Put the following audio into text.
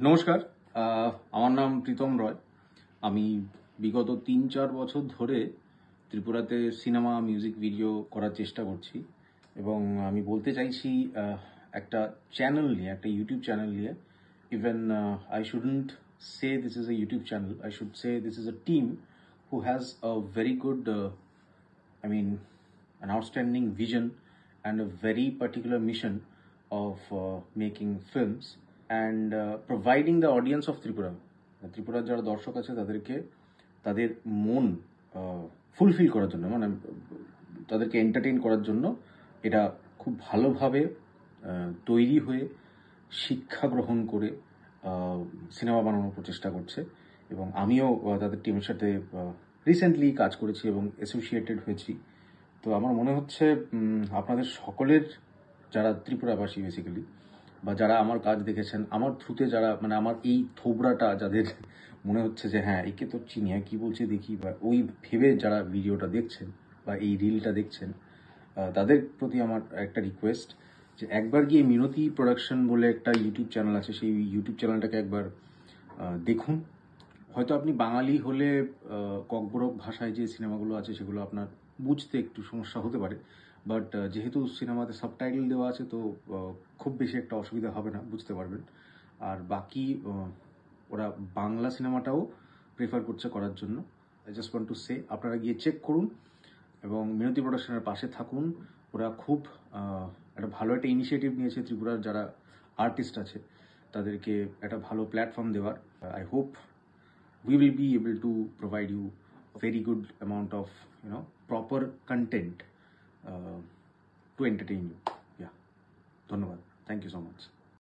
নমস্কার, আমার নাম প্রীতম রয়। আমি বিগত ৩-৪ বছর ধরে ত্রিপুরাতে সিনেমা মিউজিক ভিডিও করার চেষ্টা করছি এবং আমি বলতে চাইছি একটা চ্যানেল নিয়ে, একটা ইউটিউব চ্যানেল নিয়ে। Even I shouldn't say this is a YouTube channel, I should say this is a team who has a very good an outstanding vision and a very particular mission of making films and providing the audience of Tripura. ত্রিপুরার যারা দর্শক আছে তাদেরকে তাদের মন fulfil করার জন্য, মানে তাদেরকে এন্টারটেইন করার জন্য এটা খুব ভালোভাবে তৈরি হয়ে শিক্ষা গ্রহণ করে সিনেমা বানানোর প্রচেষ্টা করছে এবং আমিও তাদের টিমের সাথে রিসেন্টলি কাজ করেছি এবং অ্যাসোসিয়েটেড হয়েছি। তো আমার মনে হচ্ছে আপনাদের সকলের, যারা ত্রিপুরাবাসী বেসিক্যালি, বা যারা আমার কাজ দেখেছেন, আমার থ্রুতে যারা, মানে আমার এই থোবরাটা যাদের মনে হচ্ছে যে হ্যাঁ একে তো চিনি, হ্যাঁ কী বলছে দেখি, বা ওই ভেবে যারা ভিডিওটা দেখছেন বা এই রিলটা দেখছেন, তাদের প্রতি আমার একটা রিকোয়েস্ট যে একবার গিয়ে মিনতি প্রোডাকশন বলে একটা ইউটিউব চ্যানেল আছে, সেই ইউটিউব চ্যানেলটাকে একবার দেখুন। হয়তো আপনি বাঙালি হলে ককবরক ভাষায় যে সিনেমাগুলো আছে সেগুলো আপনার বুঝতে একটু সমস্যা হতে পারে, বাট যেহেতু সিনেমাতে সাবটাইটেল দেওয়া আছে তো খুব বেশি একটা অসুবিধা হবে না, বুঝতে পারবেন। আর বাকি ওরা বাংলা সিনেমাটাও প্রেফার করছে করার জন্য। I just want to say আপনারা গিয়ে চেক করুন এবং মিনতি প্রোডাকশনের পাশে থাকুন। ওরা খুব একটা ভালো একটা ইনিশিয়েটিভ নিয়েছে ত্রিপুরার যারা আর্টিস্ট আছে তাদেরকে একটা ভালো প্ল্যাটফর্ম দেওয়ার। I hope we will be able to provide you a very good amount of proper content to entertain you. Yeah, ধন্যবাদ, thank you so much.